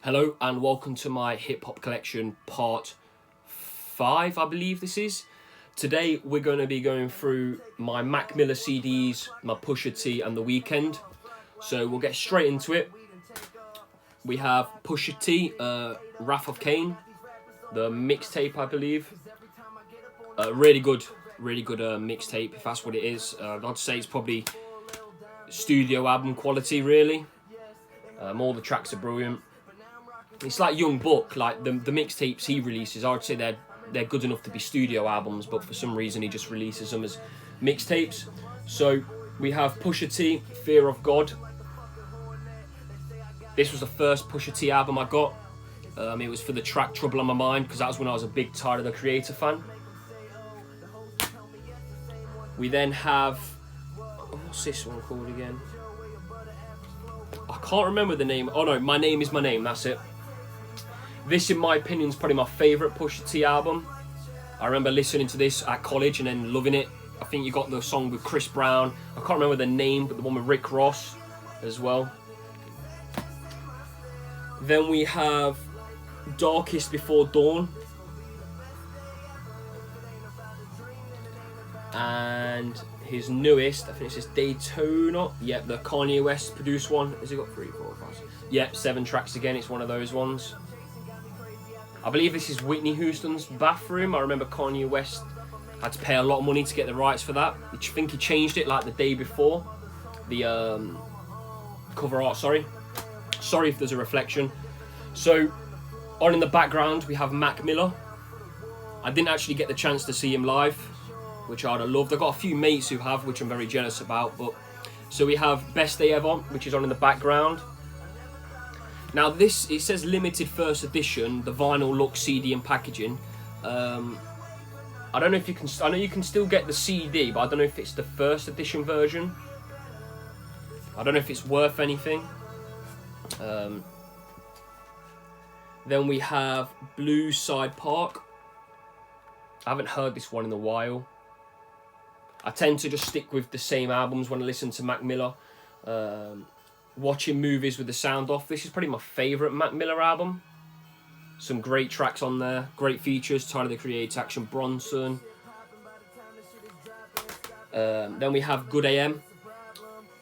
Hello and welcome to my hip hop collection part 5, I believe this is. Today we're going to be going through my Mac Miller CDs, my Pusha T and the Weeknd. So we'll get straight into it. We have Pusha T, Wrath of Cain, the mixtape I believe. Really good mixtape if that's what it is. I'd say it's probably studio album quality really. All the tracks are brilliant. It's like Young Buck, like the mixtapes he releases, I would say they're good enough to be studio albums, but for some reason he just releases them as mixtapes. So we have Pusha T, Fear of God. This was the first Pusha T album I got. It was for the track Trouble on My Mind, because that was when I was a big Tyler the Creator fan. We then have, what's this one called again? I can't remember the name. Oh no, My Name Is My Name, that's it. This, in my opinion, is probably my favourite Pusha T album. I remember listening to this at college and then loving it. I think you got the song with Chris Brown. I can't remember the name, but the one with Rick Ross as well. Then we have Darkest Before Dawn. And his newest, I think it says Daytona. Yep, the Kanye West produced one. Has it got 3, 4, 5? Yep, 7 tracks again. It's one of those ones. I believe this is Whitney Houston's Bathroom. I remember Kanye West had to pay a lot of money to get the rights for that. I think he changed it like the day before. The cover art, sorry if there's a reflection. So, on in the background we have Mac Miller. I didn't actually get the chance to see him live, which I'd have loved. I've got a few mates who have, which I'm very jealous about. But so we have Best Day Ever, which is on in the background. Now this, it says limited first edition, the vinyl look CD and packaging. I don't know if you can, I know you can still get the CD, but I don't know if it's the first edition version. I don't know if it's worth anything. Then we have Blue Side Park. I haven't heard this one in a while. I tend to just stick with the same albums when I listen to Mac Miller. Watching movies with the sound off. This is probably my favourite Mac Miller album. Some great tracks on there. Great features. Tyler the Creator, Action Bronson. Then we have Good AM.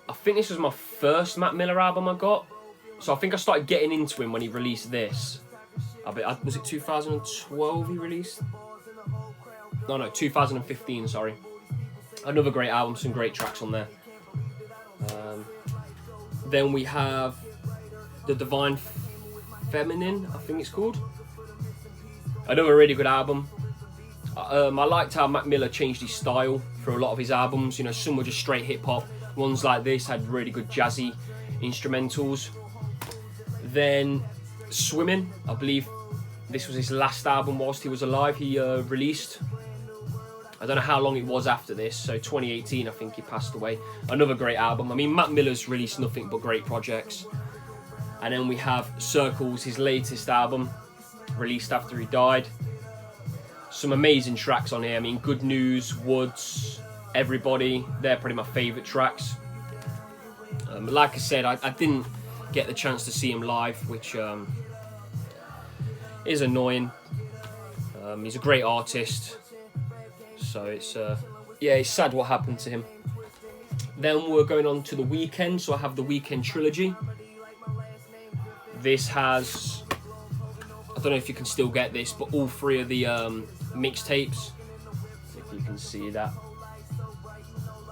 I think this was my first Mac Miller album I got. So I think I started getting into him when he released this. Was it 2012 he released? No, 2015, sorry. Another great album, some great tracks on there. Then we have The Divine Feminine, I think it's called. Another really good album. I liked how Mac Miller changed his style for a lot of his albums. You know, some were just straight hip hop. Ones like this had really good jazzy instrumentals. Then Swimming, I believe this was his last album whilst he was alive. He released. I don't know how long it was after this, so 2018 I think he passed away. Another great album. I mean, Mac Miller's released nothing but great projects. And then we have Circles, his latest album, released after he died. Some amazing tracks on here. I mean, Good News, Woods, Everybody, they're probably my favourite tracks. Like I said, I didn't get the chance to see him live, which is annoying. He's a great artist. So it's it's sad what happened to him. Then we're going on to the Weeknd. So I have the Weeknd trilogy. This has, I don't know if you can still get this, but all 3 of the mixtapes. If you can see that.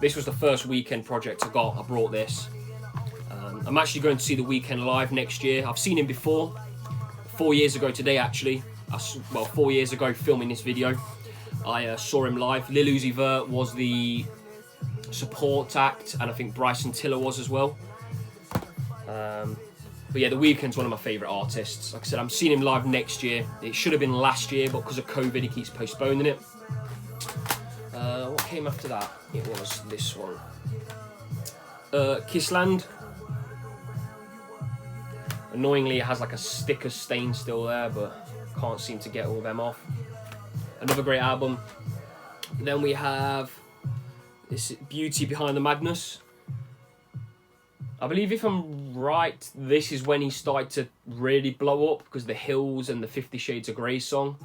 This was the first Weeknd project I got. I brought this. I'm actually going to see the Weeknd live next year. I've seen him before. 4 years ago today, actually. 4 years ago, filming this video. I saw him live. Lil Uzi Vert was the support act, and I think Bryson Tiller was as well. But yeah, The Weeknd's one of my favourite artists. Like I said, I'm seeing him live next year. It should have been last year, but because of COVID, he keeps postponing it. What came after that? It was this one. Kissland. Annoyingly, it has like a sticker stain still there, but can't seem to get all of them off. Another great album. Then we have this Beauty Behind the Madness. I believe if I'm right, this is when he started to really blow up because the Hills and the 50 Shades of Grey song.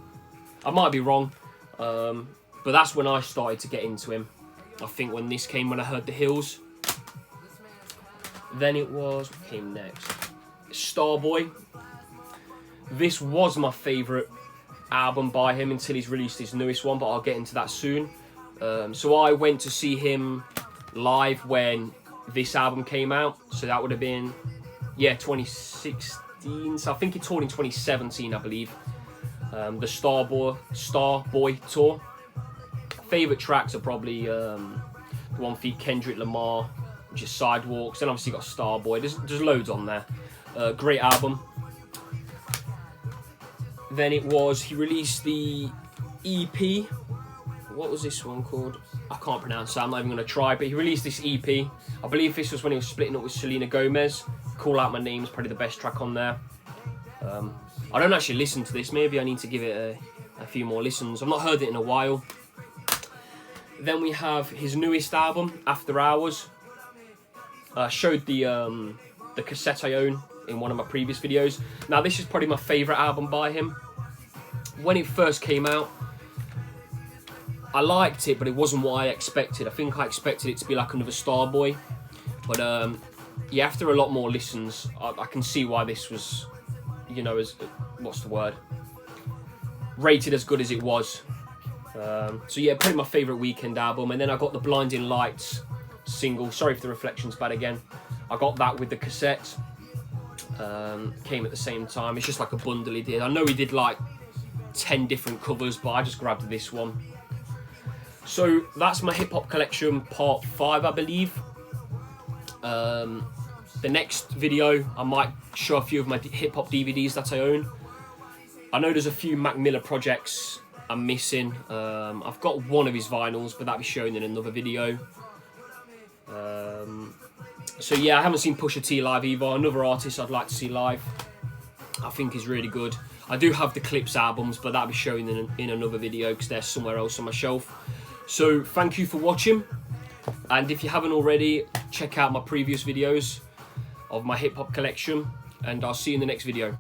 I might be wrong, but that's when I started to get into him. I think when this came, when I heard the Hills. Then it was, what came next? Starboy. This was my favourite album by him until he's released his newest one, but I'll get into that soon. So I went to see him live when this album came out, so that would have been 2016, so I think he toured in 2017, I believe. The Starboy tour. Favourite tracks are probably the one for Kendrick Lamar, which is Sidewalks, and obviously got Starboy. There's loads on there. Great album. Then he released the EP. What was this one called? I can't pronounce it, I'm not even going to try, but he released this EP. I believe this was when he was splitting up with Selena Gomez. Call Out My Name is probably the best track on there. I don't actually listen to this, maybe I need to give it a few more listens. I've not heard it in a while. Then we have his newest album, After Hours. I showed the cassette I own in one of my previous videos. Now this is probably my favourite album by him. When it first came out, I liked it, but it wasn't what I expected. I think I expected it to be like another Starboy. But after a lot more listens, I can see why this was, as what's the word? Rated as good as it was. Probably my favourite Weeknd album. And then I got the Blinding Lights single. Sorry if the reflection's bad again. I got that with the cassette. Came at the same time. It's just like a bundle he did. I know he did like 10 different covers, but I just grabbed this one. So that's my hip hop collection part 5, I believe. The next video, I might show a few of my hip hop DVDs that I own. I know there's a few Mac Miller projects I'm missing. I've got one of his vinyls, but that'll be shown in another video. I haven't seen Pusha T live either. Another artist I'd like to see live. I think is really good. I do have the Clips albums, but that'll be shown in another video because they're somewhere else on my shelf. So thank you for watching, and if you haven't already, check out my previous videos of my hip hop collection, and I'll see you in the next video.